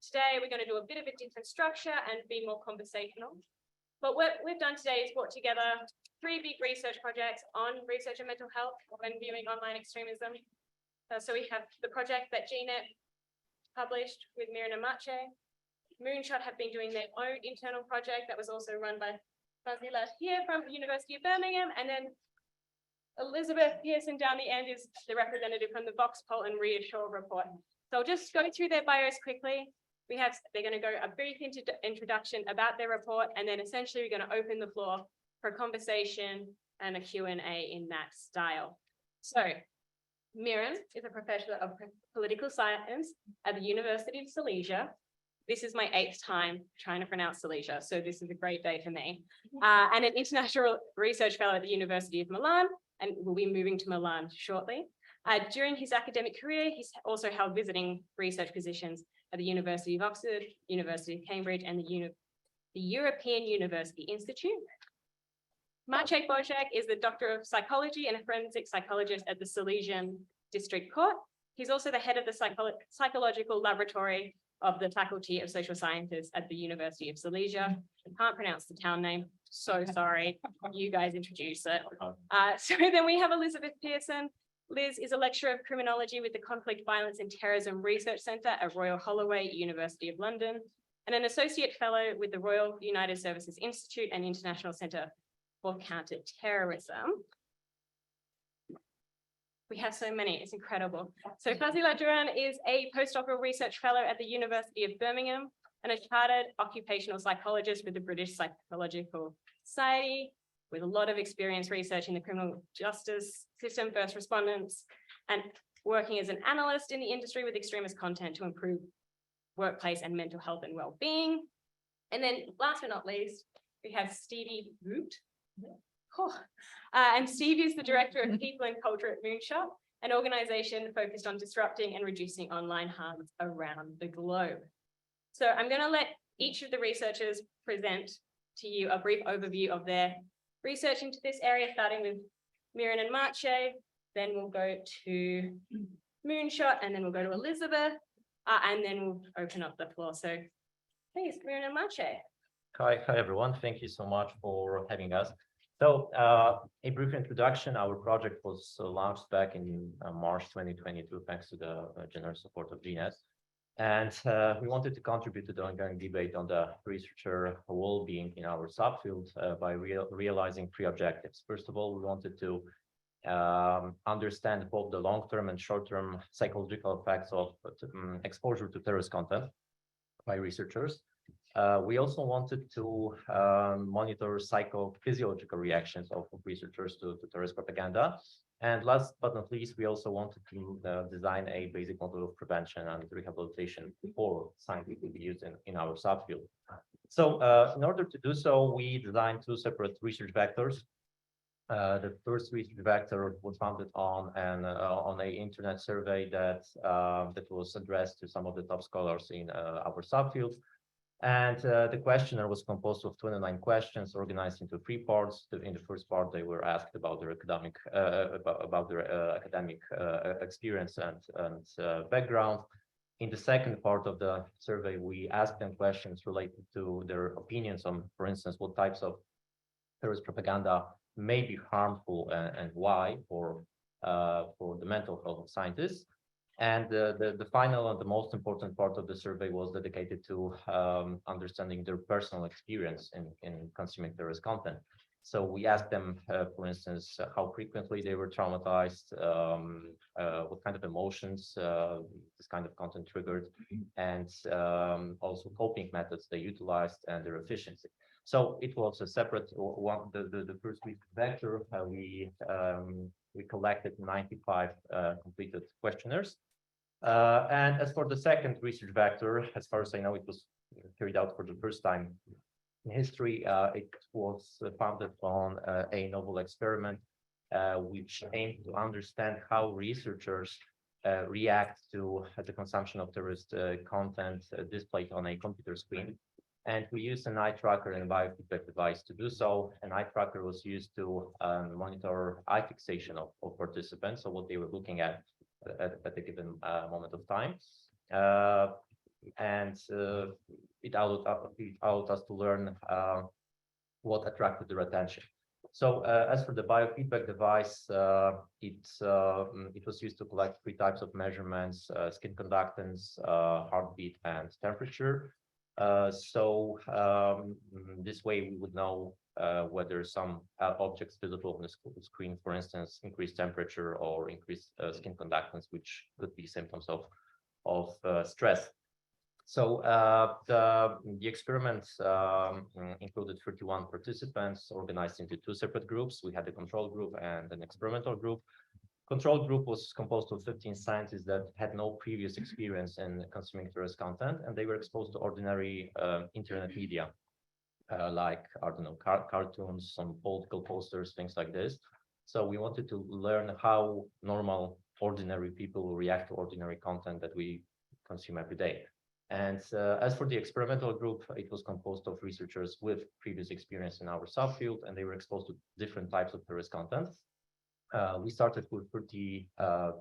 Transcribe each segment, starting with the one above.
Today, we're going to do a bit of a different structure and be more conversational. But what we've done today is brought together 3 big research projects on research and mental health when viewing online extremism. So we have the project that GNET published with Miron and Maciej. Moonshot have been doing their own internal project that was also run by Fazeelat here from the University of Birmingham. And then Elizabeth Pearson down the end is the representative from the Vox poll and Reassure report. So I'll just go through their bios quickly. They're going to go a brief introduction about their report, and then essentially we're going to open the floor for a conversation and a Q&A in that style. So Miron is a professor of political science at the University of Silesia. This is my 8th time trying to pronounce Silesia, so this is a great day for me. And an international research fellow at the University of Milan, and we'll be moving to Milan shortly. During his academic career, he's also held visiting research positions at the University of Oxford, University of Cambridge, and the European University Institute. Maciej Bożek is the Doctor of Psychology and a forensic psychologist at the Silesian District Court. He's also the head of the psychological laboratory of the Faculty of Social Sciences at the University of Silesia. I can't pronounce the town name, so sorry. You guys introduce it. So then we have Elizabeth Pearson. Liz is a lecturer of criminology with the Conflict, Violence and Terrorism Research Centre at Royal Holloway, University of London, and an associate fellow with the Royal United Services Institute and International Centre for Counter-Terrorism. We have so many, it's incredible. So Fazeelat Duran is a postdoctoral research fellow at the University of Birmingham and a chartered occupational psychologist with the British Psychological Society, with a lot of experience researching the criminal justice system, first responders, and working as an analyst in the industry with extremist content to improve workplace and mental health and well-being. And then last but not least, we have Stevie Voogt. And Stevie is the Director of People and Culture at Moonshot, an organization focused on disrupting and reducing online harms around the globe. So I'm going to let each of the researchers present to you a brief overview of their research into this area, starting with Miron and Maciej, then we'll go to Moonshot, and then we'll go to Elizabeth, and then we'll open up the floor. So please, Miron and Maciej. Hi everyone. Thank you so much for having us. So a brief introduction. Our project was launched back in March 2022, thanks to the generous support of GNET. And we wanted to contribute to the ongoing debate on the researcher well-being in our subfield by realizing 3 objectives. First of all, we wanted to understand both the long-term and short-term psychological effects of exposure to terrorist content by researchers. We also wanted to monitor psychophysiological reactions of researchers to terrorist propaganda. And last but not least, we also wanted to design a basic model of prevention and rehabilitation for scientific use in our subfield. So in order to do so, we designed 2 separate research vectors. The first research vector was founded on an internet survey that was addressed to some of the top scholars in our subfield. And the questionnaire was composed of 29 questions organized into 3 parts. In the first part, they were asked about their academic experience and background. In the second part of the survey, we asked them questions related to their opinions on, for instance, what types of terrorist propaganda may be harmful and why for the mental health of scientists. And the final and the most important part of the survey was dedicated to understanding their personal experience in consuming terrorist content. So we asked them, for instance, how frequently they were traumatized, what kind of emotions this kind of content triggered, and also coping methods they utilized and their efficiency. So it was a separate one. The first vector, we collected 95 completed questionnaires. And as for the second research vector, as far as I know, it was carried out for the first time in history. It was founded on a novel experiment which aimed to understand how researchers react to the consumption of terrorist content displayed on a computer screen. And we used an eye tracker and biofeedback device to do so. An eye tracker was used to monitor eye fixation of participants, so what they were looking at a given moment of time. it allowed us to learn what attracted their attention. So as for the biofeedback device, it was used to collect 3 types of measurements: skin conductance, heartbeat, and temperature. This way we would know whether some objects visible on the screen, for instance, increased temperature or increased skin conductance, which could be symptoms of stress. So the experiment included 31 participants organized into 2 separate groups. We had a control group and an experimental group. Control group was composed of 15 scientists that had no previous experience in consuming terrorist content, and they were exposed to ordinary internet media, like, I don't know, cartoons, some political posters, things like this. So we wanted to learn how normal, ordinary people react to ordinary content that we consume every day. And as for the experimental group, it was composed of researchers with previous experience in our subfield, and they were exposed to different types of terrorist content. We started with 30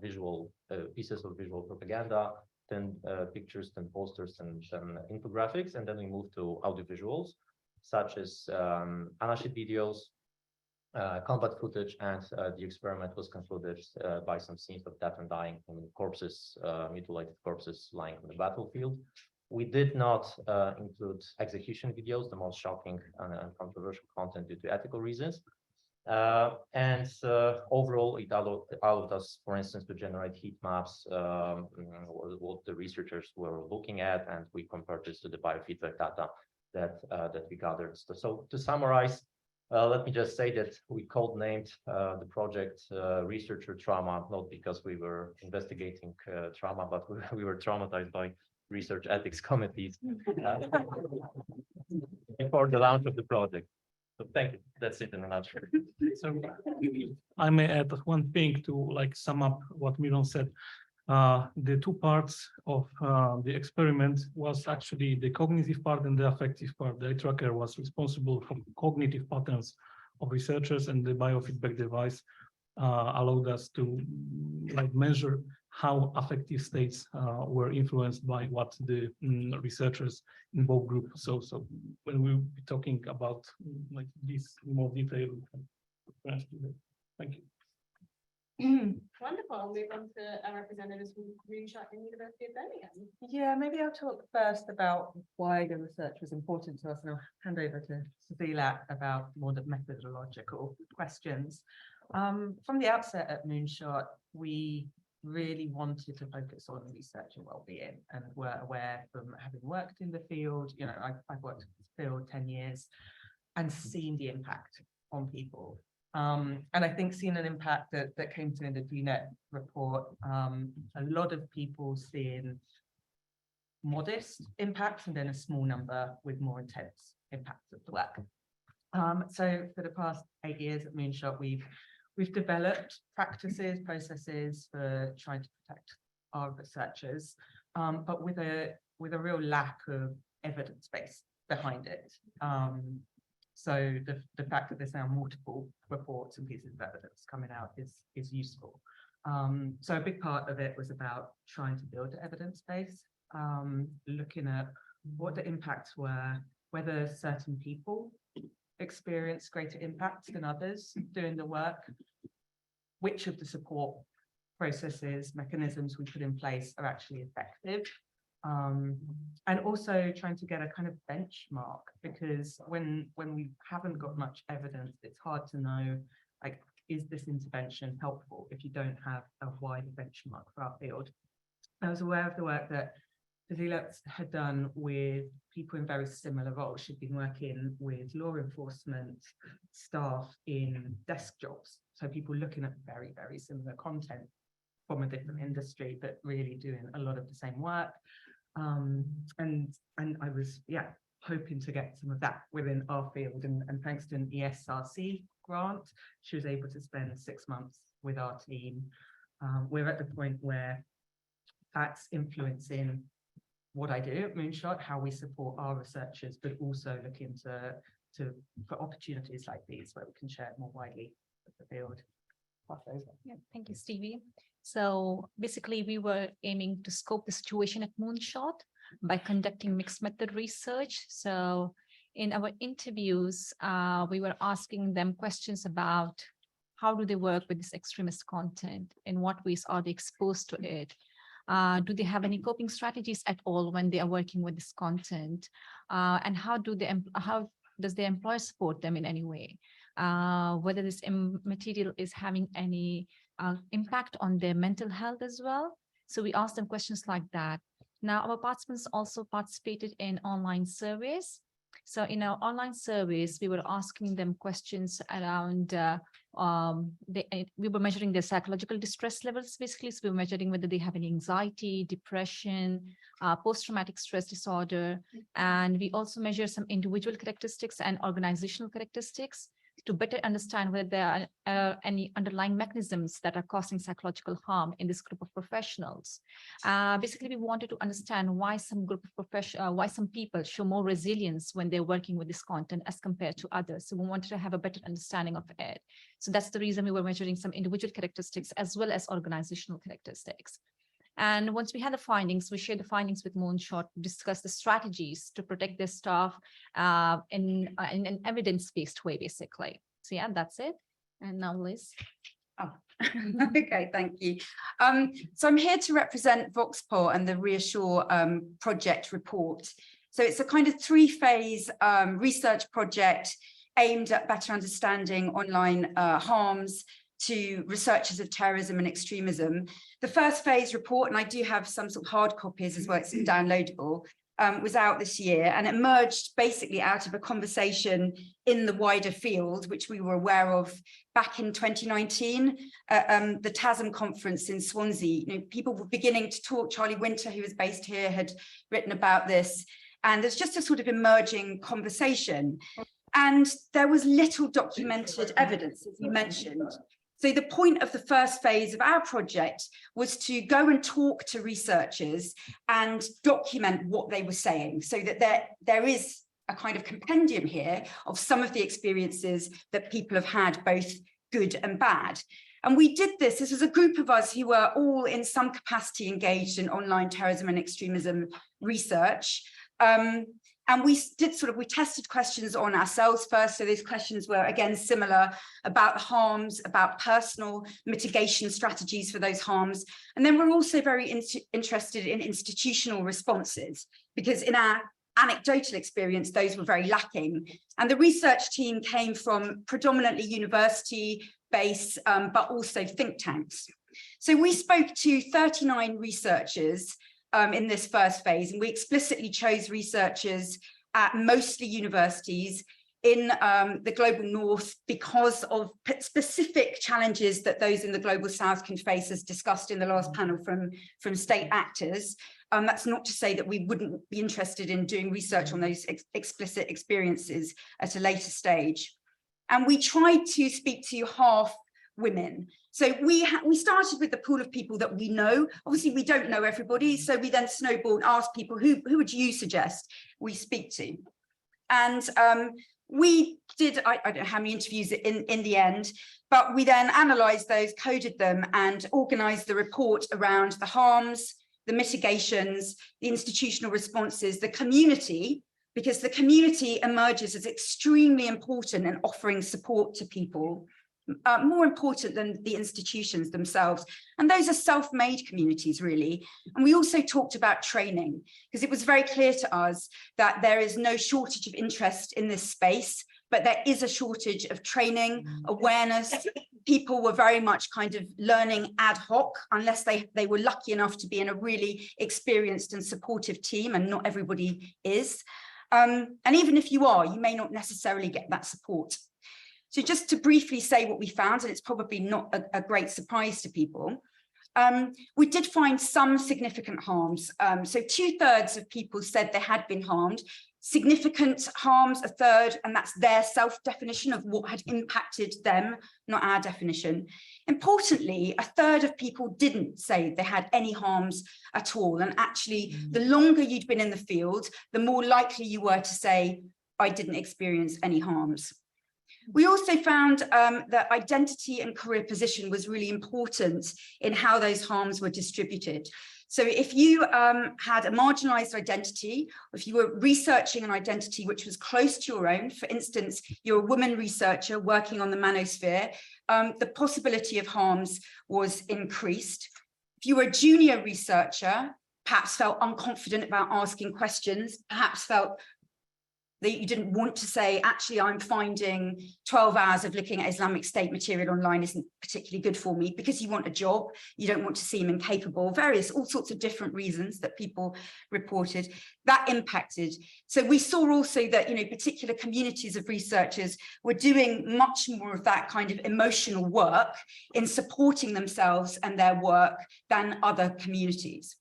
visual pieces of visual propaganda, 10 pictures, 10 posters, and 10 infographics, and then we moved to audiovisuals, such as anashid videos, combat footage, and the experiment was concluded by some scenes of death and dying, and corpses, mutilated corpses lying on the battlefield. We did not include execution videos, the most shocking and controversial content due to ethical reasons. Overall, it allowed us, for instance, to generate heat maps, what the researchers were looking at, and we compared this to the biofeedback data that we gathered. So to summarize, let me just say that we codenamed the project Researcher Trauma, not because we were investigating trauma, but we were traumatized by research ethics committees before the launch of the project. So thank you. That's it in a nutshell. So I may add one thing to sum up what Miron said. The 2 parts of the experiment was actually the cognitive part and the affective part. The eye tracker was responsible for cognitive patterns of researchers, and the biofeedback device allowed us to measure how affective states were influenced by what the researchers in both groups. So when we'll be talking about this in more detail, thank you. Wonderful. I'll move on to our representatives from Moonshot in University of Birmingham. Yeah, maybe I'll talk first about why the research was important to us, and I'll hand over to Fazeelat about more the methodological questions. From the outset at Moonshot, we really wanted to focus on research and well-being, and were aware from having worked in the field, I've worked in the field 10 years and seen the impact on people. And I think seeing an impact that came through in the GNET report, a lot of people seeing modest impacts and then a small number with more intense impacts of the work. So for the past 8 years at Moonshot, we've developed practices, processes for trying to protect our researchers, but with a real lack of evidence base behind it. So the fact that there's now multiple reports and pieces of evidence coming out is useful. So a big part of it was about trying to build the evidence base, looking at what the impacts were, whether certain people experience greater impacts than others doing the work, which of the support processes, mechanisms we put in place are actually effective. And also trying to get a kind of benchmark, because when we haven't got much evidence, it's hard to know, is this intervention helpful if you don't have a wider benchmark for our field. I was aware of the work that Fazeelat had done with people in very similar roles. She'd been working with law enforcement staff in desk jobs. So people looking at very, very similar content from a different industry, but really doing a lot of the same work. And I was, hoping to get some of that within our field. And thanks to an ESRC grant, she was able to spend 6 months with our team. We're at the point where that's influencing what I do at Moonshot, how we support our researchers, but also looking for opportunities like these where we can share it more widely with the field. Yeah, thank you, Stevie. So basically, we were aiming to scope the situation at Moonshot by conducting mixed method research. So in our interviews, we were asking them questions about how do they work with this extremist content? In what ways are they exposed to it? Do they have any coping strategies at all when they are working with this content? And how does their employer support them in any way? Whether this material is having any impact on their mental health as well. So we asked them questions like that. Now, our participants also participated in online surveys. So in our online surveys, we were asking them questions around, we were measuring their psychological distress levels, basically. So we were measuring whether they have any anxiety, depression, post-traumatic stress disorder. And we also measure some individual characteristics and organizational characteristics to better understand whether there are any underlying mechanisms that are causing psychological harm in this group of professionals. Basically, we wanted to understand why some people show more resilience when they're working with this content as compared to others. So we wanted to have a better understanding of it. So that's the reason we were measuring some individual characteristics as well as organizational characteristics. And once we had the findings, we shared the findings with Moonshot, discuss the strategies to protect their staff in an evidence-based way, basically. So yeah, that's it. And now Liz. Oh, okay, thank you. So I'm here to represent Voxpol and the Reassure project report. So it's a kind of three-phase research project aimed at better understanding online harms to researchers of terrorism and extremism. The first phase report, and I do have some sort of hard copies as well, it's downloadable, was out this year, and it emerged basically out of a conversation in the wider field, which we were aware of back in 2019, the TASM conference in Swansea. You know, people were beginning to talk. Charlie Winter, who is based here, had written about this, and there's just a sort of emerging conversation. And there was little documented evidence, as you mentioned. So the point of the first phase of our project was to go and talk to researchers and document what they were saying, so that there is a kind of compendium here of some of the experiences that people have had, both good and bad. And we did this. This was a group of us who were all in some capacity engaged in online terrorism and extremism research. And we tested questions on ourselves first. So those questions were, again, similar about the harms, about personal mitigation strategies for those harms. And then we're also very interested in institutional responses, because in our anecdotal experience, those were very lacking. And the research team came from predominantly university-based, but also think tanks. So we spoke to 39 researchers in this first phase, and we explicitly chose researchers at mostly universities in the global north because of specific challenges that those in the global south can face, as discussed in the last panel from state actors. That's not to say that we wouldn't be interested in doing research on those explicit experiences at a later stage. And we tried to speak to half women. So we started with the pool of people that we know. Obviously, we don't know everybody. So we then snowballed, asked people, who would you suggest we speak to? And we did, I don't know how many interviews in the end, but we then analysed those, coded them, and organised the report around the harms, the mitigations, the institutional responses, the community, because the community emerges as extremely important in offering support to people. More important than the institutions themselves. And those are self-made communities, really. And we also talked about training, because it was very clear to us that there is no shortage of interest in this space, but there is a shortage of training, awareness. People were very much kind of learning ad hoc, unless they were lucky enough to be in a really experienced and supportive team, and not everybody is. And even if you are, you may not necessarily get that support. So just to briefly say what we found, and it's probably not a great surprise to people, we did find some significant harms. So 2/3 of people said they had been harmed. Significant harms, 1/3, and that's their self-definition of what had impacted them, not our definition. Importantly, 1/3 of people didn't say they had any harms at all. And actually, the longer you'd been in the field, the more likely you were to say, I didn't experience any harms. We also found that identity and career position was really important in how those harms were distributed. So if you had a marginalized identity, if you were researching an identity which was close to your own, for instance, you're a woman researcher working on the manosphere, the possibility of harms was increased. If you were a junior researcher, perhaps felt unconfident about asking questions, perhaps felt that you didn't want to say, actually, I'm finding 12 hours of looking at Islamic State material online isn't particularly good for me, because you want a job, you don't want to seem incapable, all sorts of different reasons that people reported, that impacted. So we saw also that, you know, particular communities of researchers were doing much more of that kind of emotional work in supporting themselves and their work than other communities.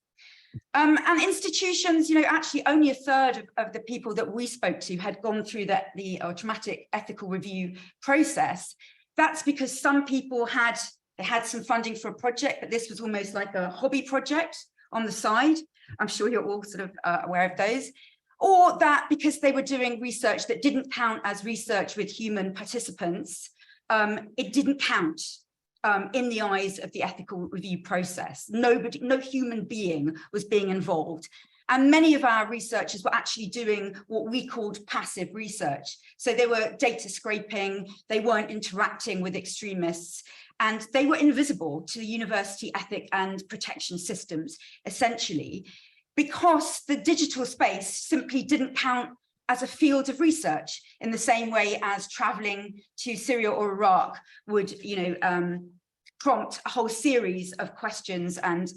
And institutions, you know, actually only a third of the people that we spoke to had gone through the traumatic ethical review process. That's because some people had some funding for a project, but this was almost like a hobby project on the side. I'm sure you're all sort of aware of those. Or that because they were doing research that didn't count as research with human participants, it didn't count. In the eyes of the ethical review process. No human being was being involved. And many of our researchers were actually doing what we called passive research. So they were data scraping, they weren't interacting with extremists, and they were invisible to the university ethic and protection systems, essentially, because the digital space simply didn't count as a field of research in the same way as traveling to Syria or Iraq would, you know, prompt a whole series of questions and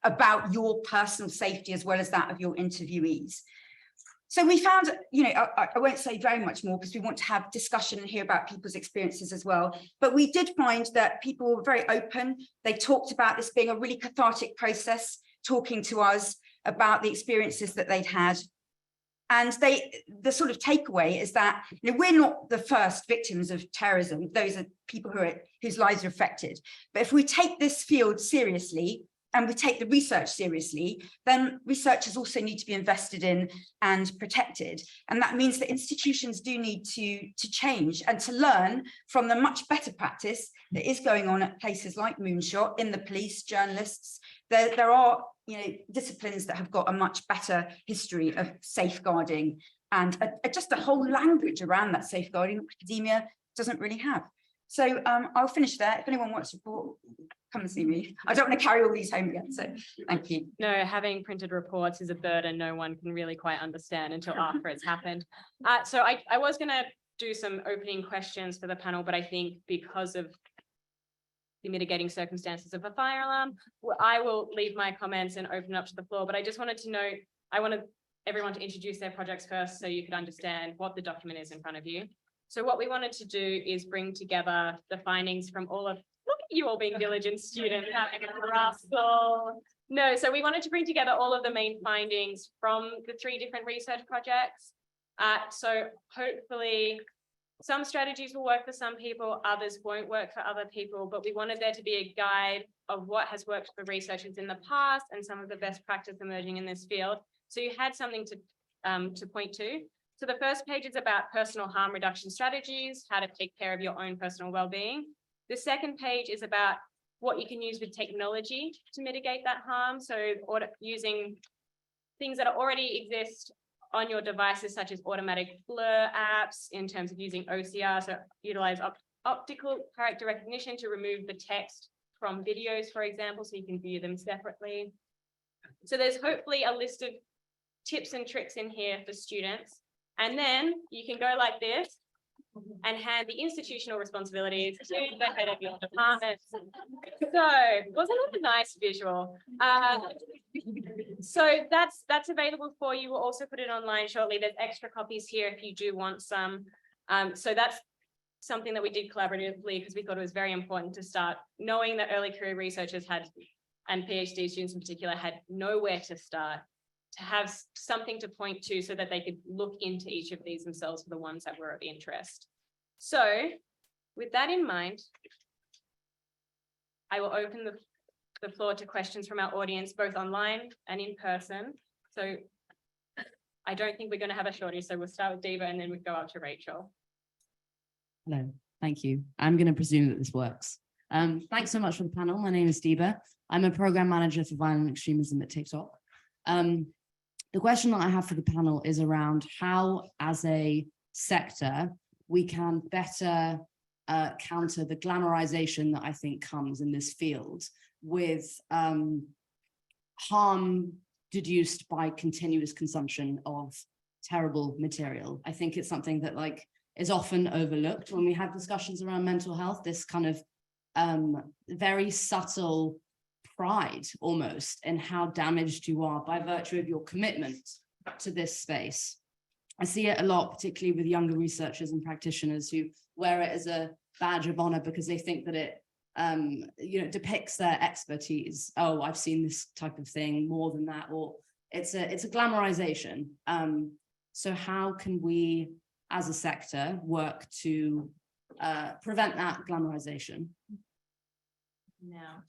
about your personal safety as well as that of your interviewees. So we found, you know, I won't say very much more because we want to have discussion and hear about people's experiences as well. But we did find that people were very open. They talked about this being a really cathartic process, talking to us about the experiences that they'd had. And the sort of takeaway is that, you know, we're not the first victims of terrorism. Those are people whose lives are affected. But if we take this field seriously and we take the research seriously, then researchers also need to be invested in and protected. And that means that institutions do need to change and to learn from the much better practice that is going on at places like Moonshot, in the police, journalists. There are, you know, disciplines that have got a much better history of safeguarding and just a whole language around that safeguarding that academia doesn't really have. So I'll finish there. If anyone wants to report, come and see me. I don't want to carry all these home again, so thank you. No, having printed reports is a burden no one can really quite understand until after it's happened. So I was going to do some opening questions for the panel, but I think because of the mitigating circumstances of a fire alarm, I will leave my comments and open up to the floor. But I just wanted to know, I wanted everyone to introduce their projects first so you could understand what the document is in front of you. So what we wanted to do is bring together the findings from all of, look at you all being diligent students, having a Russell. No, so we wanted to bring together all of the main findings from the 3 different research projects. So hopefully some strategies will work for some people, others won't work for other people, but we wanted there to be a guide of what has worked for researchers in the past and some of the best practice emerging in this field. So you had something to point to. So the first page is about personal harm reduction strategies, how to take care of your own personal well-being. The second page is about what you can use with technology to mitigate that harm. So using things that already exist on your devices, such as automatic blur apps, in terms of using OCR, so utilize optical character recognition to remove the text from videos, for example, so you can view them separately. So there's hopefully a list of tips and tricks in here for students. And then you can go like this and hand the institutional responsibilities to the head of your department. So wasn't that a nice visual? So that's available for you. We'll also put it online shortly. There's extra copies here if you do want some. So that's something that we did collaboratively because we thought it was very important to start knowing that early career researchers had, and PhD students in particular, had nowhere to start, to have something to point to so that they could look into each of these themselves for the ones that were of interest. So with that in mind, I will open the floor to questions from our audience, both online and in person. So I don't think we're going to have a shortage, so we'll start with Diva and then we'll go up to Rachel. Hello, thank you. I'm going to presume that this works. Thanks so much for the panel. My name is Deba. I'm a program manager for violent extremism at TikTok. The question that I have for the panel is around how, as a sector, we can better counter the glamorization that I think comes in this field with harm deduced by continuous consumption of terrible material. I think it's something that like is often overlooked when we have discussions around mental health, this kind of very subtle pride almost in how damaged you are by virtue of your commitment to this space. I see it a lot, particularly with younger researchers and practitioners who wear it as a badge of honor because they think that it depicts their expertise. Oh, I've seen this type of thing more than that, or it's a glamorization. So how can we, as a sector, work to prevent that glamorization? Now,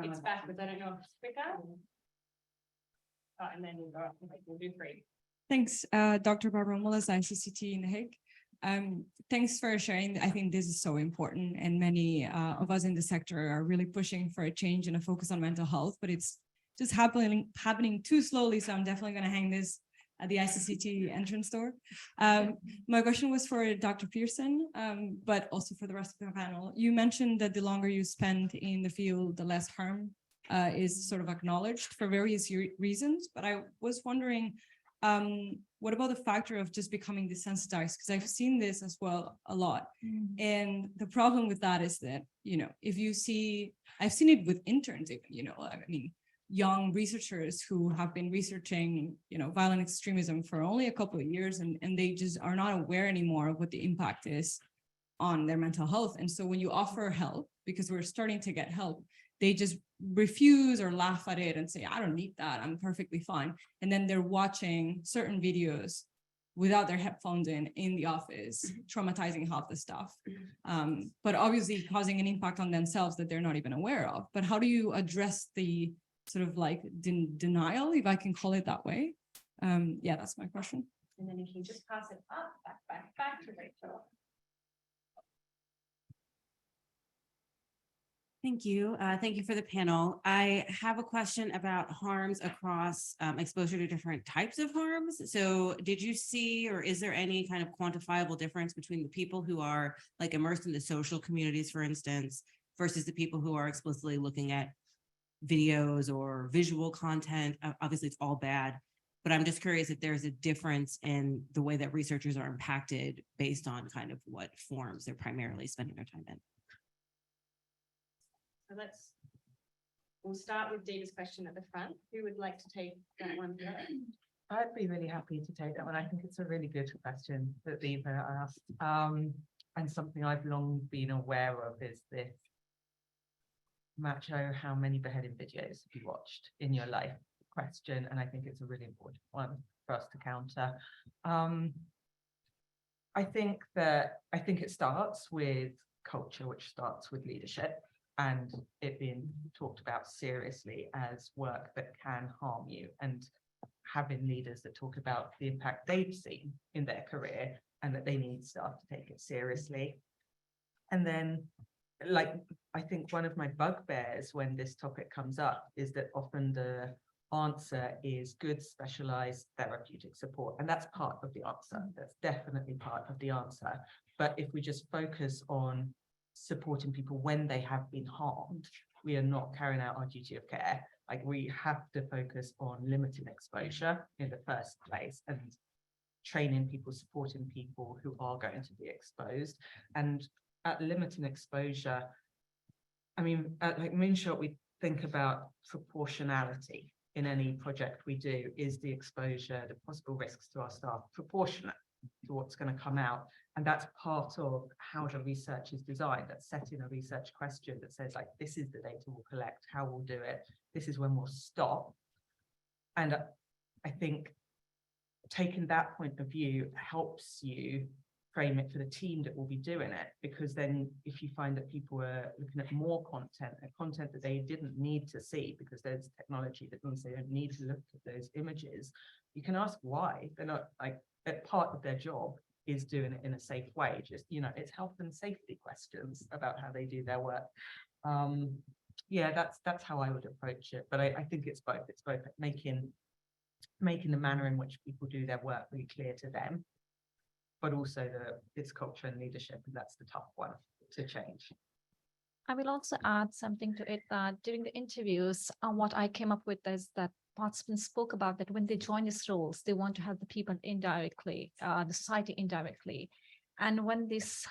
it's backwards. I don't know if it's quicker. And then we'll do 3. Thanks, Dr. Barbara Mullis, ICCT in The Hague. Thanks for sharing. I think this is so important, and many of us in the sector are really pushing for a change and a focus on mental health, but it's just happening too slowly. So I'm definitely going to hang this at the ICCT entrance door. My question was for Dr. Pearson, but also for the rest of the panel. You mentioned that the longer you spend in the field, the less harm is sort of acknowledged for various reasons. But I was wondering, what about the factor of just becoming desensitized? Because I've seen this as well a lot. And the problem with that is that, if you see, I've seen it with interns even, I mean, young researchers who have been researching, violent extremism for only a couple of years, and they just are not aware anymore of what the impact is on their mental health. And so when you offer help, because we're starting to get help, they just refuse or laugh at it and say, I don't need that, I'm perfectly fine. And then they're watching certain videos without their headphones in the office, traumatizing half the stuff, but obviously causing an impact on themselves that they're not even aware of. But how do you address the sort of like denial, if I can call it that way? Yeah, that's my question. And then you can just pass it up, back to Rachel. Thank you. Thank you for the panel. I have a question about harms across exposure to different types of harms. So did you see, or is there any kind of quantifiable difference between the people who are like immersed in the social communities, for instance, versus the people who are explicitly looking at videos or visual content? Obviously, it's all bad, but I'm just curious if there's a difference in the way that researchers are impacted based on kind of what forms they're primarily spending their time in. So we'll start with Deba's question at the front. Who would like to take that one? I'd be really happy to take that one. I think it's a really good question that Deba asked. And something I've long been aware of is this macho, how many beheading videos have you watched in your life question. And I think it's a really important one for us to counter. I think it starts with culture, which starts with leadership, and it being talked about seriously as work that can harm you, and having leaders that talk about the impact they've seen in their career and that they need staff to take it seriously. And then, like, I think one of my bugbears when this topic comes up is that often the answer is good specialized therapeutic support. And that's part of the answer. That's definitely part of the answer. But if we just focus on supporting people when they have been harmed, we are not carrying out our duty of care. Like, we have to focus on limiting exposure in the first place and training people, supporting people who are going to be exposed. And at limiting exposure, I mean, at like Moonshot, we think about proportionality in any project we do. Is the exposure, the possible risks to our staff proportionate to what's going to come out? And that's part of how the research is designed. That's setting a research question that says, like, this is the data we'll collect, how we'll do it, this is when we'll stop. And I think taking that point of view helps you frame it for the team that will be doing it, because then if you find that people are looking at more content that they didn't need to see because there's technology that means they don't need to look at those images, you can ask why. They're not, like, part of their job is doing it in a safe way. Just, you know, it's health and safety questions about how they do their work. Yeah, that's how I would approach it. But I think it's both. It's both making the manner in which people do their work really clear to them, but also it's culture and leadership, and that's the tough one to change. I will also add something to it that during the interviews, what I came up with is that participants spoke about that when they join these roles, they want to help the people indirectly, the society indirectly. And when these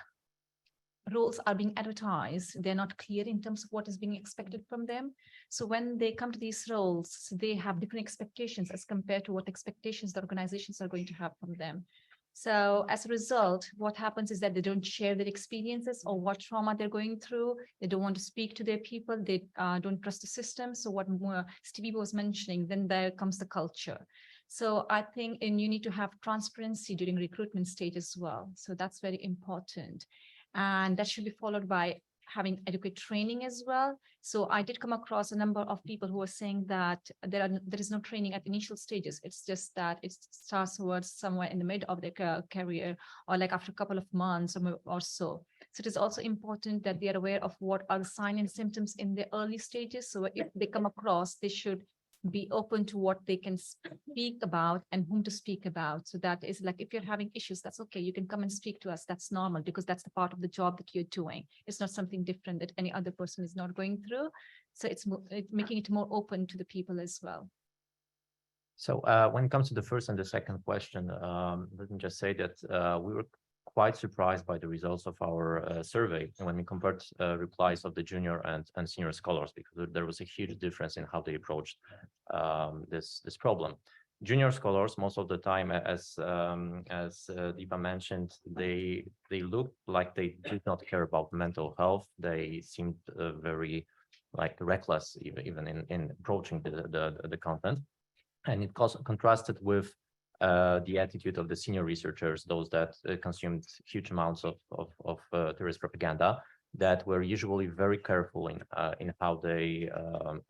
roles are being advertised, they're not clear in terms of what is being expected from them. So when they come to these roles, they have different expectations as compared to what expectations the organizations are going to have from them. So as a result, what happens is that they don't share their experiences or what trauma they're going through. They don't want to speak to their people. They don't trust the system. So what Stevie was mentioning, then there comes the culture. So I think you need to have transparency during recruitment stage as well. So that's very important. And that should be followed by having adequate training as well. So I did come across a number of people who are saying that there is no training at initial stages. It's just that it starts towards somewhere in the mid of their career, or like after a couple of months or so. So it is also important that they are aware of what are the signs and symptoms in the early stages. So if they come across, they should be open to what they can speak about and whom to speak about. So that is like, if you're having issues, that's okay. You can come and speak to us. That's normal, because that's the part of the job that you're doing. It's not something different that any other person is not going through. So it's making it more open to the people as well. So when it comes to the first and the second question, let me just say that we were quite surprised by the results of our survey when we compared replies of the junior and senior scholars, because there was a huge difference in how they approached this problem. Junior scholars, most of the time, as Deepa mentioned, they looked like they did not care about mental health. They seemed very reckless, even in approaching the content, and it contrasted with the attitude of the senior researchers, those that consumed huge amounts of terrorist propaganda, that were usually very careful in how they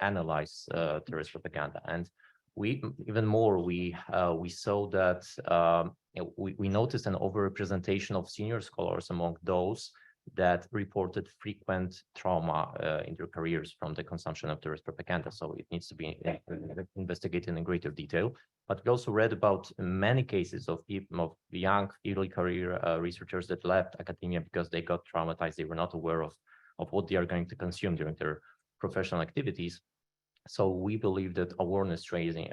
analyze terrorist propaganda. And we saw that we noticed an overrepresentation of senior scholars among those that reported frequent trauma in their careers from the consumption of terrorist propaganda. So it needs to be investigated in greater detail. But we also read about many cases of young, early career researchers that left academia because they got traumatized. They were not aware of what they are going to consume during their professional activities. So we believe that awareness raising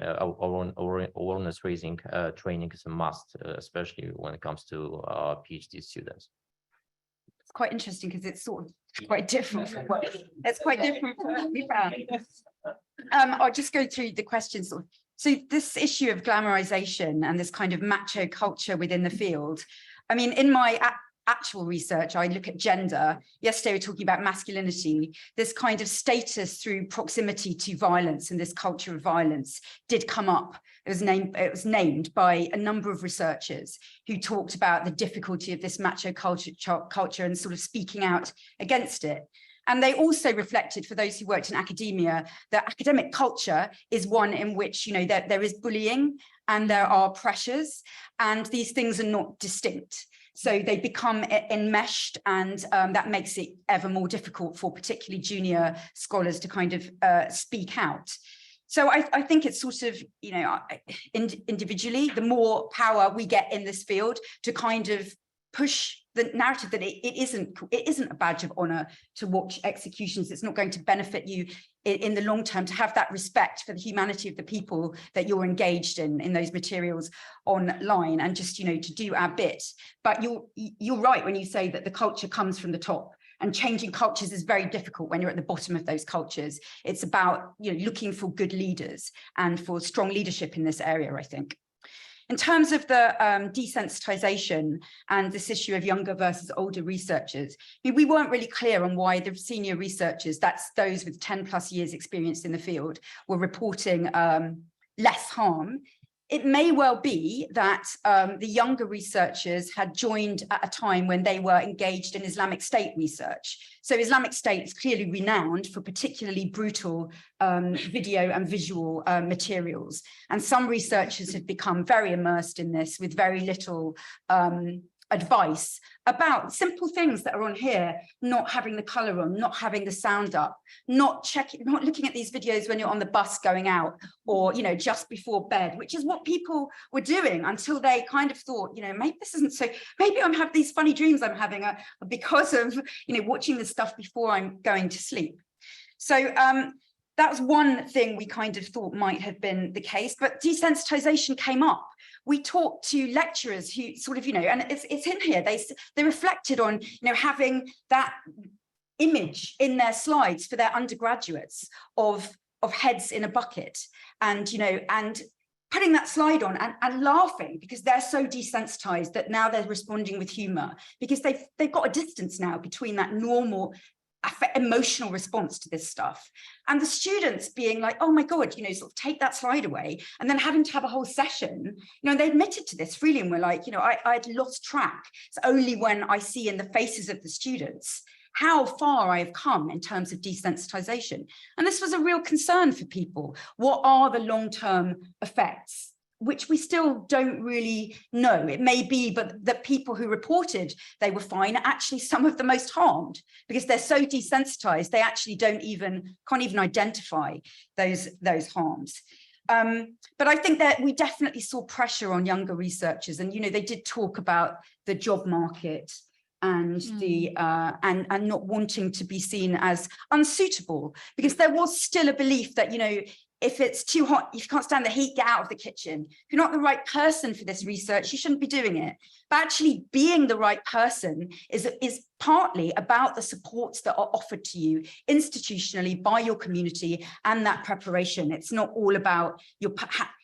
training is a must, especially when it comes to PhD students. It's quite interesting because it's sort of quite different from what we found. I'll just go through the questions. So this issue of glamorization and this kind of macho culture within the field, I mean, in my actual research, I look at gender. Yesterday, we were talking about masculinity. This kind of status through proximity to violence and this culture of violence did come up. It was named by a number of researchers who talked about the difficulty of this macho culture and sort of speaking out against it. And they also reflected, for those who worked in academia, that academic culture is one in which, you know, there is bullying and there are pressures, and these things are not distinct. So they become enmeshed, and that makes it ever more difficult for particularly junior scholars to kind of speak out. So I think it's sort of, you know, individually, the more power we get in this field to kind of push the narrative that it isn't a badge of honor to watch executions. It's not going to benefit you in the long term, to have that respect for the humanity of the people that you're engaged in those materials online, and just, you know, to do our bit. But you're right when you say that the culture comes from the top, and changing cultures is very difficult when you're at the bottom of those cultures. It's about, you know, looking for good leaders and for strong leadership in this area, I think. In terms of the desensitization and this issue of younger versus older researchers, we weren't really clear on why the senior researchers, that's those with 10+ years experience in the field, were reporting less harm. It may well be that the younger researchers had joined at a time when they were engaged in Islamic State research. So Islamic State is clearly renowned for particularly brutal video and visual materials. And some researchers have become very immersed in this with very little advice about simple things that are on here, not having the color on, not having the sound up, not looking at these videos when you're on the bus going out, or, you know, just before bed, which is what people were doing until they kind of thought, you know, maybe this isn't so, maybe I'm having these funny dreams I'm having because of, you know, watching this stuff before I'm going to sleep. So that was one thing we kind of thought might have been the case, but desensitization came up. We talked to lecturers who sort of, you know, and it's in here, they reflected on, you know, having that image in their slides for their undergraduates of heads in a bucket, and, you know, and putting that slide on and laughing because they're so desensitized that now they're responding with humor, because they've got a distance now between that normal emotional response to this stuff, and the students being like, oh my god, you know, sort of take that slide away, and then having to have a whole session, you know, and they admitted to this freely and were like, you know, I'd lost track. It's only when I see in the faces of the students how far I have come in terms of desensitization. And this was a real concern for people. What are the long-term effects, which we still don't really know? It may be, but the people who reported they were fine are actually some of the most harmed, because they're so desensitized, they actually can't even identify those harms. But I think that we definitely saw pressure on younger researchers, and, you know, they did talk about the job market and the and not wanting to be seen as unsuitable, because there was still a belief that, you know, if it's too hot, if you can't stand the heat, get out of the kitchen. If you're not the right person for this research, you shouldn't be doing it. But actually being the right person is partly about the supports that are offered to you institutionally by your community and that preparation. It's not all about your,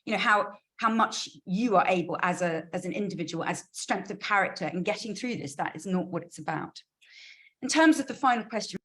you know, how much you are able as an individual, as strength of character, and getting through this. That is not what it's about. In terms of the final question,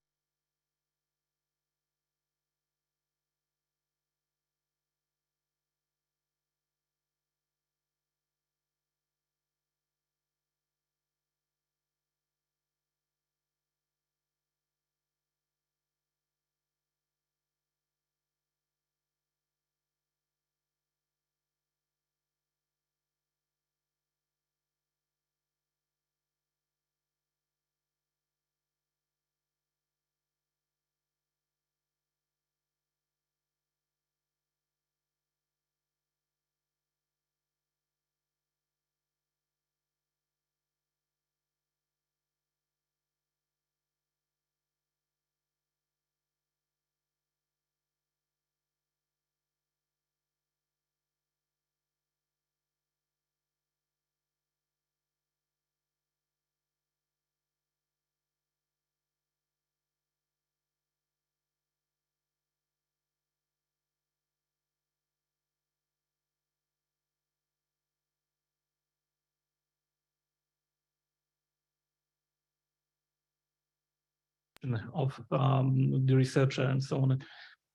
of the researcher and so on.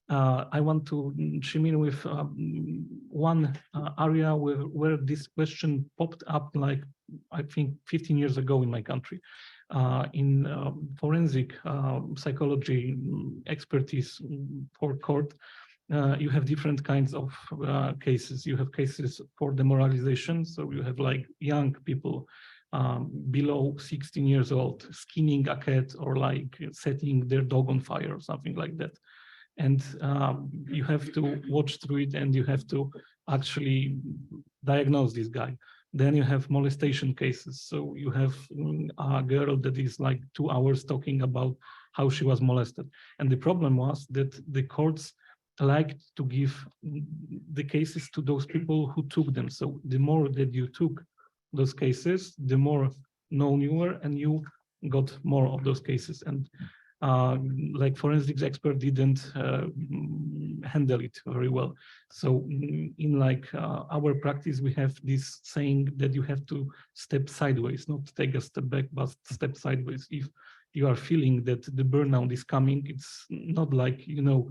I want to chime in with one area where this question popped up, like, I think 15 years ago in my country. In forensic psychology expertise for court, you have different kinds of cases. You have cases for demoralization, so you have like young people below 16 years old skinning a cat, or like setting their dog on fire or something like that. And you have to watch through it, and you have to actually diagnose this guy. Then you have molestation cases. So you have a girl that is like 2 hours talking about how she was molested. And the problem was that the courts liked to give the cases to those people who took them. So the more that you took those cases, the more known you were, and you got more of those cases. And like forensics expert didn't handle it very well. So in like our practice, we have this saying that you have to step sideways, not take a step back, but step sideways. If you are feeling that the burnout is coming, it's not like, you know,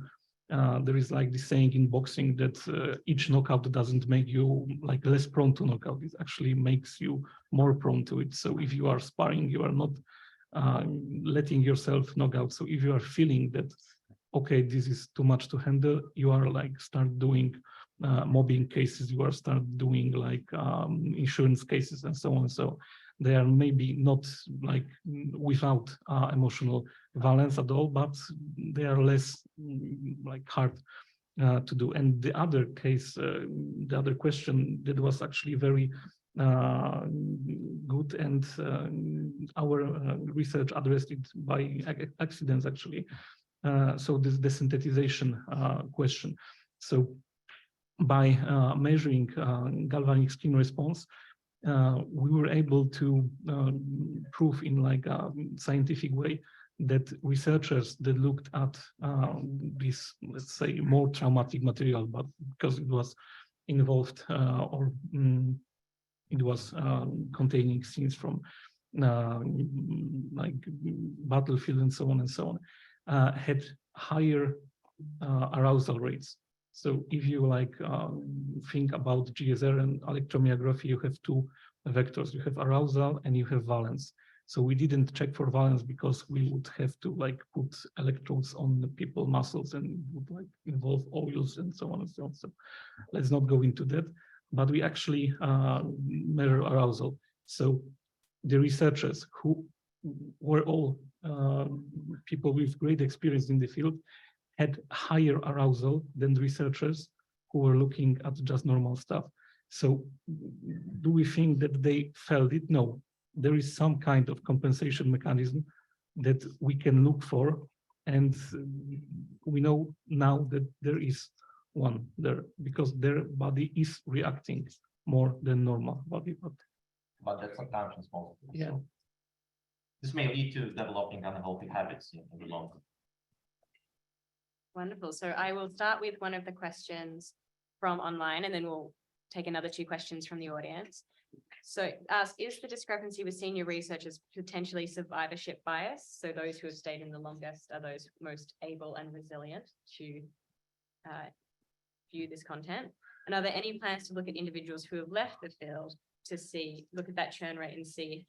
there is like this saying in boxing that each knockout doesn't make you like less prone to knockout. It actually makes you more prone to it. So if you are sparring, you are not letting yourself knock out. So if you are feeling that, okay, this is too much to handle, you are like start doing mobbing cases, you are start doing like insurance cases and so on. So they are maybe not like without emotional violence at all, but they are less like hard to do. And the other case, the other question that was actually very good, and our research addressed it by accidents actually. So this desensitization question. So by measuring galvanic skin response, we were able to prove in like a scientific way that researchers that looked at this, let's say, more traumatic material, but because it was involved it was containing scenes from like battlefield and so on, had higher arousal rates. So if you like think about GSR and electromyography, you have two vectors. You have arousal and you have valence. So we didn't check for valence because we would have to like put electrodes on the people muscles and it would like involve oils and so on and so on. So let's not go into that. But we actually measure arousal. So the researchers who were all people with great experience in the field had higher arousal than the researchers who were looking at just normal stuff. So do we think that they felt it? No, there is some kind of compensation mechanism that we can look for. And we know now that there is one there because their body is reacting more than normal body. But that's unconscious mostly. Yeah. So this may lead to developing unhealthy habits in the long run. Wonderful. So I will start with one of the questions from online, and then we'll take another two questions from the audience. So ask, is the discrepancy with senior researchers potentially survivorship bias? So those who have stayed in the longest are those most able and resilient to view this content. And are there any plans to look at individuals who have left the field to see, look at that churn rate and see,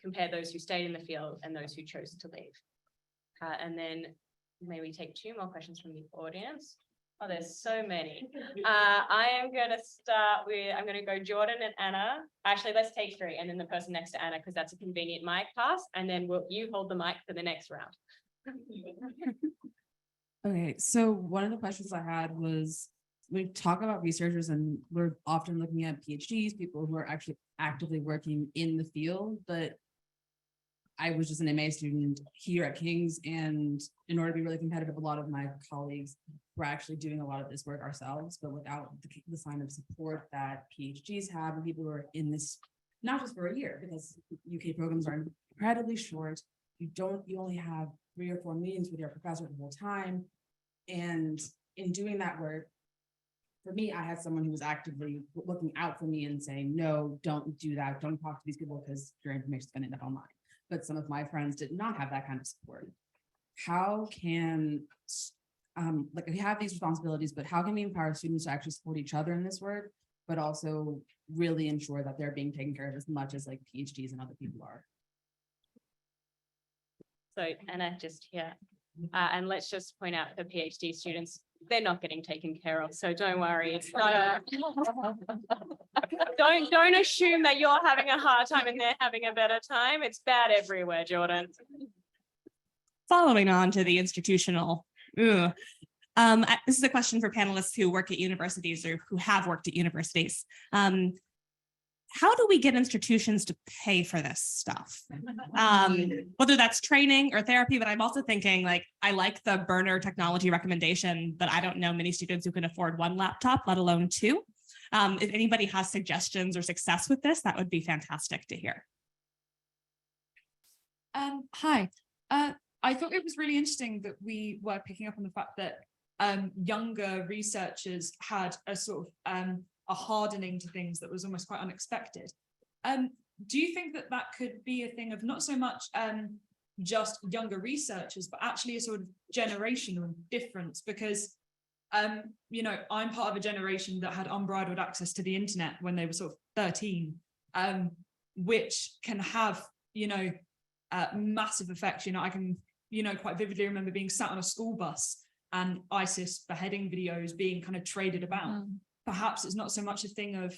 compare those who stayed in the field and those who chose to leave? And then maybe take two more questions from the audience. Oh, there's so many. I am going to start with, I'm going to go Jordan and Anna. Actually, let's take three and then the person next to Anna, because that's a convenient mic pass. And then you hold the mic for the next round. Okay, so one of the questions I had was, we talk about researchers and we're often looking at PhDs, people who are actually actively working in the field, but I was just an MA student here at King's, and in order to be really competitive, a lot of my colleagues were actually doing a lot of this work ourselves, but without the kind of support that PhDs have and people who are in this, not just for a year, because UK programs are incredibly short. You only have 3 or 4 meetings with your professor the whole time. And in doing that work, for me, I had someone who was actively looking out for me and saying, no, don't do that. Don't talk to these people because your information is going to end up online. But some of my friends did not have that kind of support. How can, like, we have these responsibilities, but how can we empower students to actually support each other in this work, but also really ensure that they're being taken care of as much as like PhDs and other people are? So Anna, just here. And let's just point out the PhD students, they're not getting taken care of. So don't worry. It's not a, don't assume that you're having a hard time and they're having a better time. It's bad everywhere, Jordan. Following on to the institutional, this is a question for panelists who work at universities or who have worked at universities. How do we get institutions to pay for this stuff? Whether that's training or therapy, but I'm also thinking, like, I like the burner technology recommendation, but I don't know many students who can afford 1 laptop, let alone 2. If anybody has suggestions or success with this, that would be fantastic to hear. Hi. I thought it was really interesting that we were picking up on the fact that younger researchers had a sort of a hardening to things that was almost quite unexpected. Do you think that that could be a thing of not so much just younger researchers, but actually a sort of generational difference? Because, you know, I'm part of a generation that had unbridled access to the internet when they were sort of 13, which can have, you know, massive effects. You know, I can, you know, quite vividly remember being sat on a school bus and ISIS beheading videos being kind of traded about. perhaps it's not so much a thing of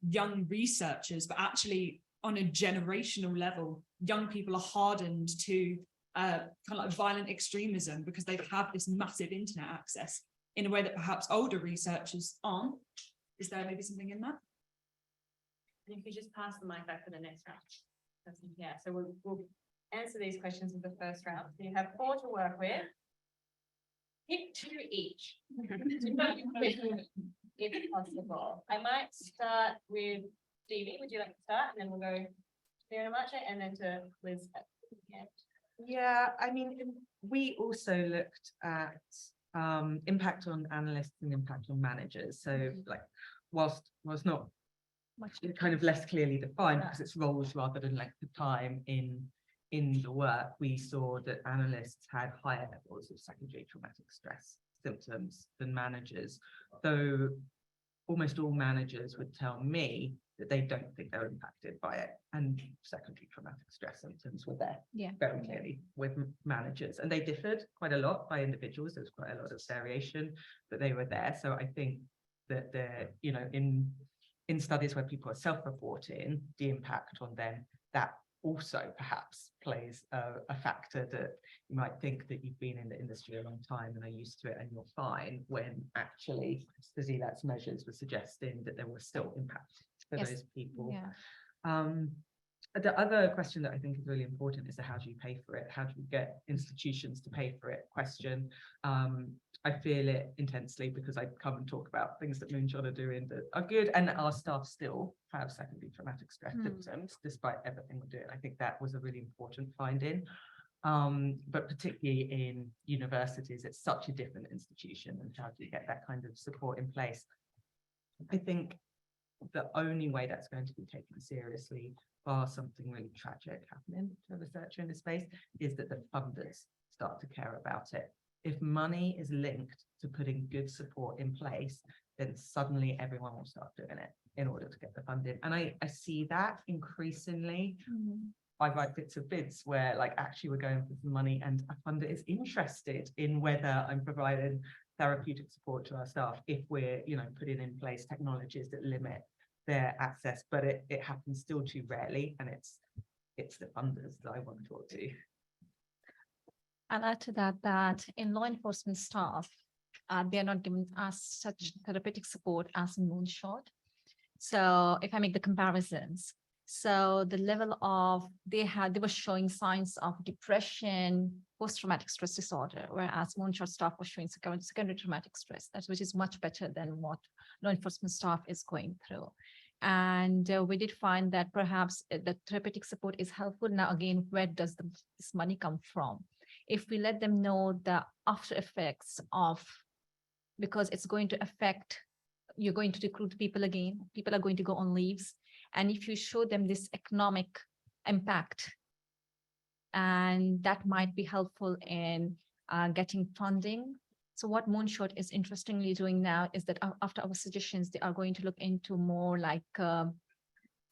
young researchers, but actually on a generational level, young people are hardened to kind of like violent extremism because they've had this massive internet access in a way that perhaps older researchers aren't. Is there maybe something in that? And if you just pass the mic back for the next round. Yeah, so we'll answer these questions in the first round. So you have 4 to work with. Pick 2 each. If possible. I might start with Stevie. Would you like to start? And then we'll go to Maciej and then to Liz at the end. Yeah, I mean, we also looked at impact on analysts and impact on managers. So like, whilst not kind of less clearly defined because it's roles rather than length of time in the work, we saw that analysts had higher levels of secondary traumatic stress symptoms than managers, though almost all managers would tell me that they don't think they're impacted by it, and secondary traumatic stress symptoms were there very clearly with managers, and they differed quite a lot by individuals. There was quite a lot of variation, but they were there. So I think that they're, you know, in studies where people are self-reporting the impact on them, that also perhaps plays a factor, that you might think that you've been in the industry a long time and are used to it and you're fine, when actually Fazeelat's measures were suggesting that there was still impact for those people. The other question that I think is really important is the how do you pay for it? How do you get institutions to pay for it question? I feel it intensely because I come and talk about things that Moonshot are doing that are good, and our staff still have secondary traumatic stress symptoms despite everything we're doing. I think that was a really important finding. But particularly in universities, it's such a different institution, and how do you get that kind of support in place? I think the only way that's going to be taken seriously, bar something really tragic happening to a researcher in this space, is that the funders start to care about it. If money is linked to putting good support in place, then suddenly everyone will start doing it in order to get the funding. And I see that increasingly. I write bits of bids where like actually we're going for some money and a funder is interested in whether I'm providing therapeutic support to our staff if we're, you know, putting in place technologies that limit their access, but it happens still too rarely, and it's the funders that I want to talk to. I'll add to that in law enforcement staff, they are not given us such therapeutic support as in Moonshot. So if I make the comparisons, so the level of they were showing signs of depression, post-traumatic stress disorder, whereas Moonshot staff was showing secondary traumatic stress, which is much better than what law enforcement staff is going through. And we did find that perhaps the therapeutic support is helpful. Now, again, where does this money come from? If we let them know the after effects of, because it's going to affect, you're going to recruit people again, people are going to go on leaves. And if you show them this economic impact, and that might be helpful in getting funding. So what Moonshot is interestingly doing now is that after our suggestions, they are going to look into more like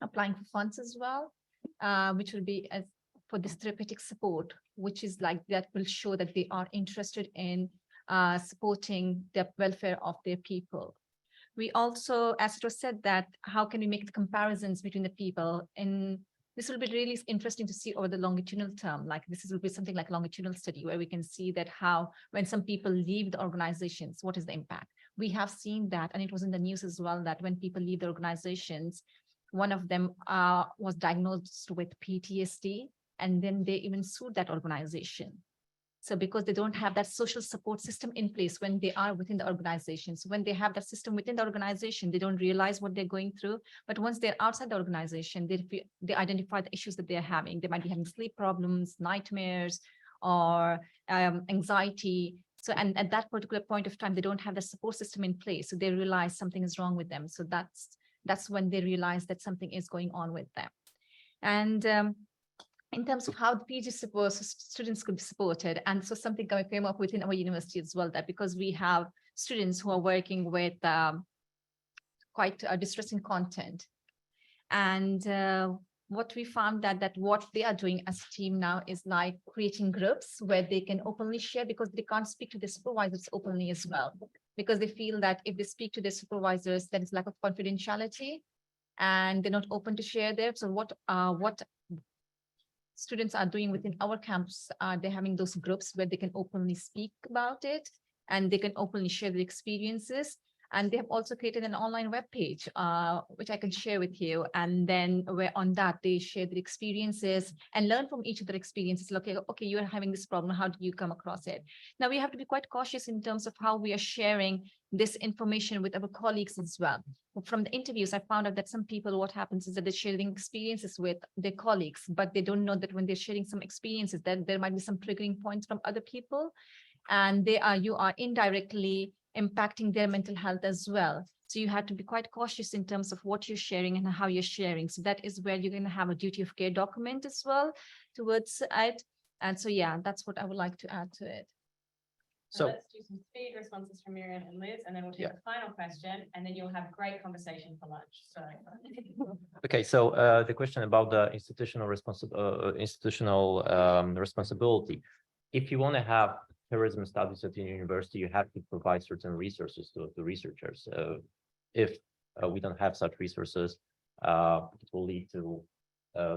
applying for funds as well, which will be for this therapeutic support, which is like that will show that they are interested in supporting the welfare of their people. We also, as it was said, that how can we make the comparisons between the people? And this will be really interesting to see over the longitudinal term. Like this will be something like longitudinal study where we can see that how, when some people leave the organizations, what is the impact? We have seen that, and it was in the news as well, that when people leave the organizations, one of them was diagnosed with PTSD, and then they even sued that organization. So because they don't have that social support system in place when they are within the organization. So when they have that system within the organization, they don't realize what they're going through. But once they're outside the organization, they identify the issues that they're having. They might be having sleep problems, nightmares, or anxiety. So, and at that particular point of time, they don't have the support system in place. So they realize something is wrong with them. So that's when they realize that something is going on with them. And in terms of how the PG students could be supported. And so something came up within our university as well, that because we have students who are working with quite distressing content. And what we found that what they are doing as a team now is like creating groups where they can openly share, because they can't speak to the supervisors openly as well. because they feel that if they speak to their supervisors, there is lack of confidentiality and they're not open to share there. So what students are doing within our camps, they're having those groups where they can openly speak about it and they can openly share their experiences. And they have also created an online webpage, which I can share with you. And then where on that they share their experiences and learn from each of their experiences. Like, okay, you're having this problem. How do you come across it? Now we have to be quite cautious in terms of how we are sharing this information with our colleagues as well. From the interviews, I found out that some people, what happens is that they're sharing experiences with their colleagues, but they don't know that when they're sharing some experiences, that there might be some triggering points from other people. And you are indirectly impacting their mental health as well. So you have to be quite cautious in terms of what you're sharing and how you're sharing. So that is where you're going to have a duty of care document as well towards it. And so, yeah, that's what I would like to add to it. So So, let's do some speed responses from Miron and Liz, and then we'll take the final question, and then you'll have a great conversation for lunch. So okay, so the question about the institutional responsibility. If you want to have terrorism studies at the university, you have to provide certain resources to researchers. If we don't have such resources, it will lead to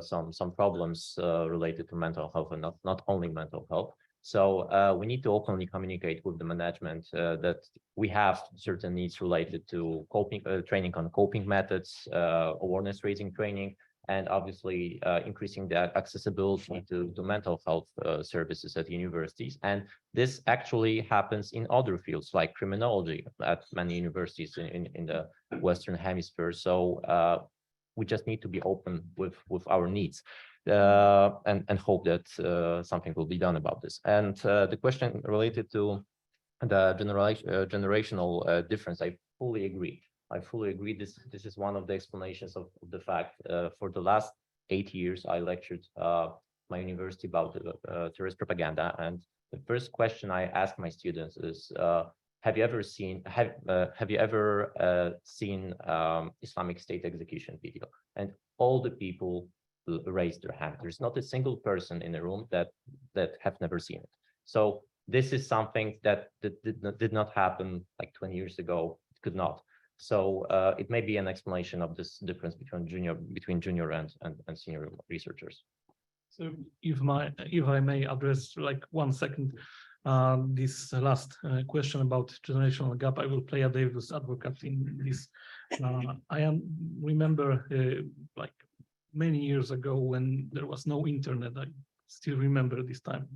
some problems related to mental health, and not only mental health. So we need to openly communicate with the management that we have certain needs related to coping, training on coping methods, awareness raising training, and obviously increasing the accessibility to mental health services at universities. And this actually happens in other fields like criminology at many universities in the Western Hemisphere. So we just need to be open with our needs and hope that something will be done about this. And the question related to the generational difference, I fully agree. This is one of the explanations of the fact for the last 8 years, I lectured my university about terrorist propaganda. And the first question I ask my students is, have you ever seen Islamic State execution video? And all the people raised their hand. There's not a single person in the room that have never seen it. So this is something that did not happen like 20 years ago. It could not. So it may be an explanation of this difference between junior and senior researchers. So if I may address like 1 second, this last question about generational gap, I will play a devil's advocate in this. I remember like many years ago when there was no internet. I still remember this time.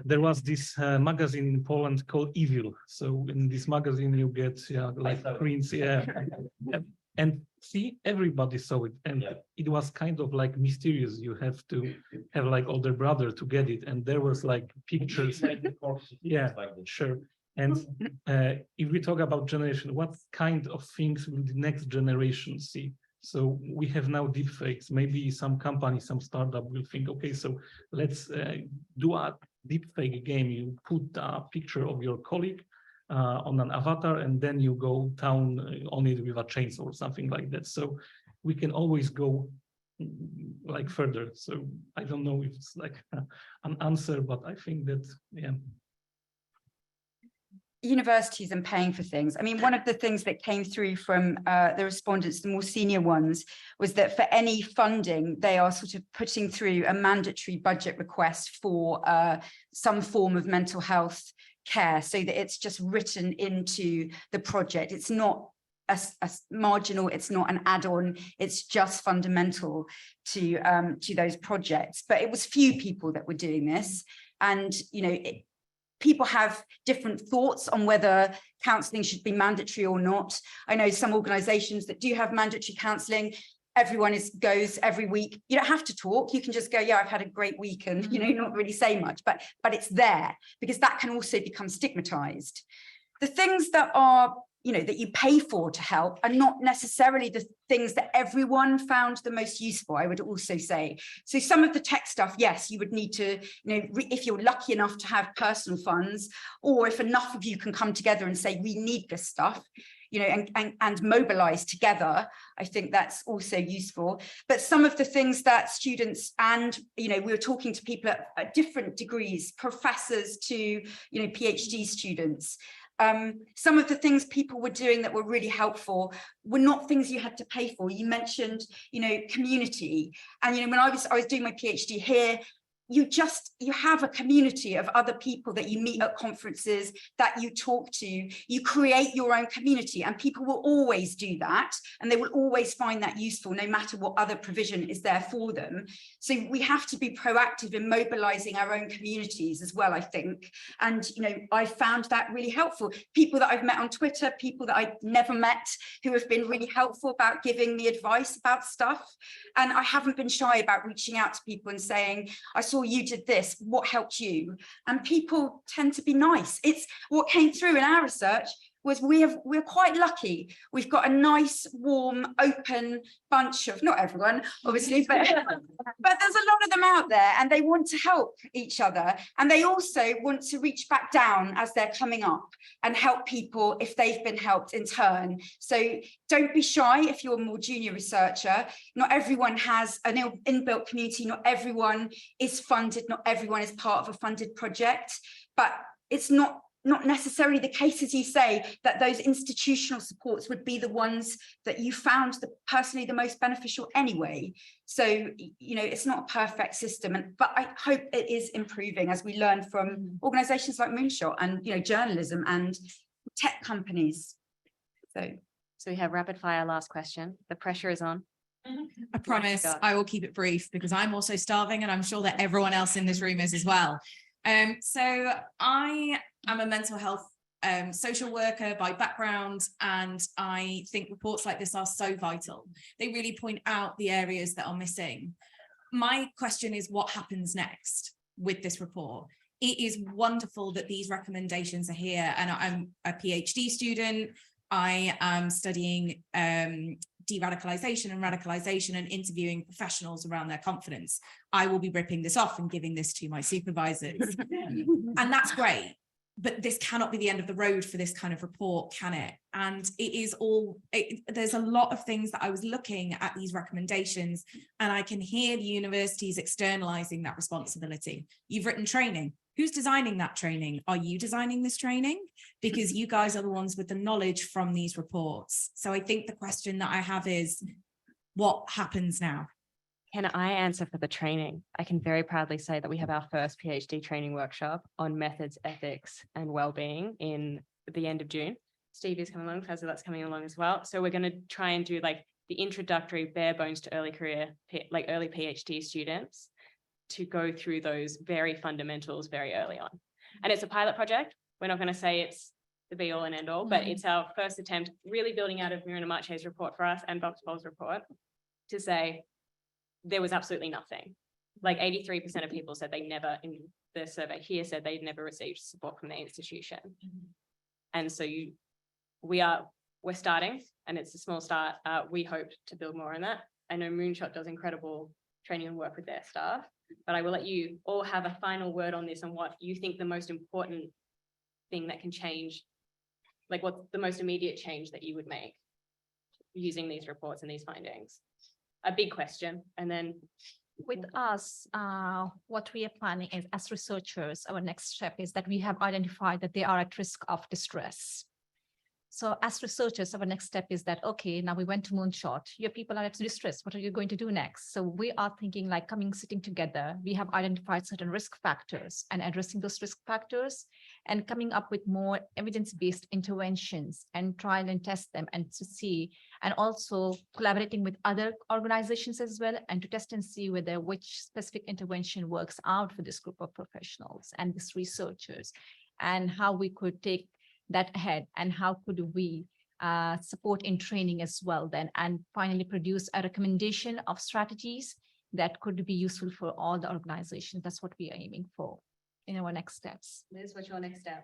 There was this magazine in Poland called Evil. So in this magazine you get like prints, and see, everybody saw it, and it was kind of like mysterious. You have to have like older brother to get it, and there was like pictures. Yeah, sure. And if we talk about generation, what kind of things will the next generation see? So we have now deepfakes. Maybe some company, some startup will think, okay, so let's do a deepfake game. You put a picture of your colleague on an avatar, and then you go down on it with a chainsaw or something like that. So we can always go like further. So I don't know if it's like an answer, but I think that, yeah. Universities and paying for things. I mean, one of the things that came through from the respondents, the more senior ones, was that for any funding, they are sort of putting through a mandatory budget request for some form of mental health care, so that it's just written into the project. It's not a marginal, it's not an add-on, it's just fundamental to those projects. But it was few people that were doing this. And, you know, people have different thoughts on whether counselling should be mandatory or not. I know some organisations that do have mandatory counselling. Everyone goes every week. You don't have to talk. You can just go, yeah, I've had a great week, and not really say much. But it's there, because that can also become stigmatised. The things that are, that you pay for to help are not necessarily the things that everyone found the most useful, I would also say. So some of the tech stuff, yes, you would need to, if you're lucky enough to have personal funds, or if enough of you can come together and say, we need this stuff, and mobilize together. I think that's also useful. But some of the things that students and, we were talking to people at different degrees, professors to, PhD students. Some of the things people were doing that were really helpful were not things you had to pay for. You mentioned, community. And, when I was doing my PhD here, you have a community of other people that you meet at conferences, that you talk to. You create your own community, and people will always do that, and they will always find that useful no matter what other provision is there for them. So we have to be proactive in mobilizing our own communities as well, I think. And I found that really helpful. People that I've met on Twitter, people that I've never met, who have been really helpful about giving me advice about stuff. And I haven't been shy about reaching out to people and saying, I saw you did this, what helped you? And people tend to be nice. It's what came through in our research was we're quite lucky. We've got a nice, warm, open bunch of, not everyone, obviously, but there's a lot of them out there, and they want to help each other. And they also want to reach back down as they're coming up and help people if they've been helped in turn. So don't be shy if you're a more junior researcher. Not everyone has an inbuilt community. Not everyone is funded. Not everyone is part of a funded project, but it's not necessarily the case, as you say, that those institutional supports would be the ones that you found personally the most beneficial anyway. So, it's not a perfect system, but I hope it is improving as we learn from organizations like Moonshot and, journalism and tech companies. So we have rapid fire last question. The pressure is on. I promise I will keep it brief because I'm also starving, and I'm sure that everyone else in this room is as well. So I am a mental health social worker by background, and I think reports like this are so vital. They really point out the areas that are missing. My question is, what happens next with this report? It is wonderful that these recommendations are here, and I'm a PhD student. I am studying de-radicalization and radicalization and interviewing professionals around their confidence. I will be ripping this off and giving this to my supervisors. And that's great, but this cannot be the end of the road for this kind of report, can it? And there's a lot of things that I was looking at these recommendations, and I can hear the universities externalizing that responsibility. You've written training. Who's designing that training? Are you designing this training? Because you guys are the ones with the knowledge from these reports. So I think the question that I have is, what happens now? Can I answer for the training? I can very proudly say that we have our first PhD training workshop on methods, ethics, and well-being in the end of June. Stevie is coming along, Fazeelat's coming along as well. So we're going to try and do like the introductory bare bones to early PhD students, to go through those very fundamentals very early on. And it's a pilot project. We're not going to say it's the be all and end all, but it's our first attempt really building out of Miron and Maciej's report for us and Voogt report to say there was absolutely nothing. Like 83% of people said they never, in the survey here, said they'd never received support from the institution. And so we're starting, and it's a small start. We hope to build more on that. I know Moonshot does incredible training and work with their staff, but I will let you all have a final word on this, on what you think the most important thing that can change, like what's the most immediate change that you would make using these reports and these findings. A big question. And then with us, what we are planning is, as researchers, our next step is that we have identified that they are at risk of distress. So as researchers, our next step is that, okay, now we went to Moonshot, your people are at distress. What are you going to do next? So we are thinking like sitting together. We have identified certain risk factors and addressing those risk factors and coming up with more evidence-based interventions and trying and test them and to see, and also collaborating with other organizations as well, and to test and see whether which specific intervention works out for this group of professionals and these researchers, and how we could take that ahead, and how could we support in training as well then, and finally produce a recommendation of strategies that could be useful for all the organizations. That's what we are aiming for in our next steps. Liz, what's your next step?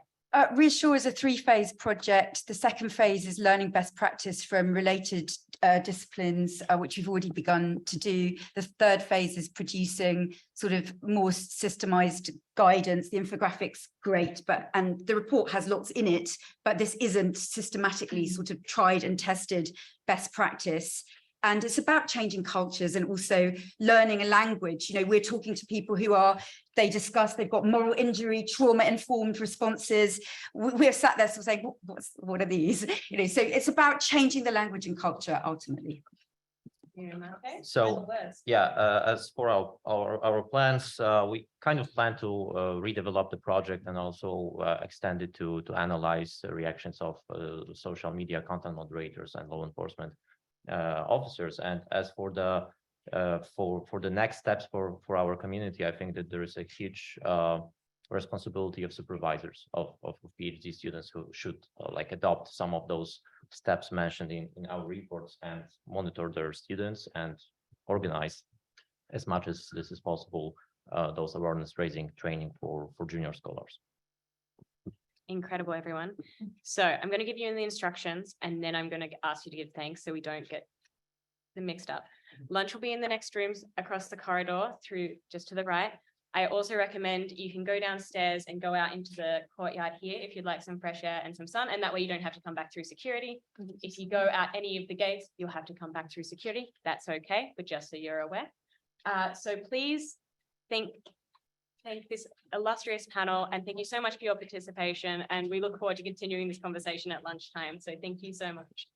Reassure is a three-phase project. The second phase is learning best practice from related disciplines, which we've already begun to do. The third phase is producing sort of more systemized guidance. The infographics, great, and the report has lots in it, but this isn't systematically sort of tried and tested best practice. And it's about changing cultures and also learning a language. You know, we're talking to people who they've got moral injury, trauma-informed responses. We're sat there sort of saying, what are these? You know, so it's about changing the language and culture ultimately. So, yeah, as for our plans, we kind of plan to redevelop the project and also extend it to analyze the reactions of social media content moderators and law enforcement officers. And as for the next steps for our community, I think that there is a huge responsibility of supervisors of PhD students who should like adopt some of those steps mentioned in our reports and monitor their students and organize as much as this is possible those awareness raising training for junior scholars. Incredible, everyone. So I'm going to give you the instructions and then I'm going to ask you to give thanks so we don't get them mixed up. Lunch will be in the next rooms across the corridor through just to the right. I also recommend you can go downstairs and go out into the courtyard here if you'd like some fresh air and some sun, and that way you don't have to come back through security. If you go out any of the gates, you'll have to come back through security. That's okay, but just so you're aware. So please thank this illustrious panel and thank you so much for your participation, and we look forward to continuing this conversation at lunchtime. So thank you so much.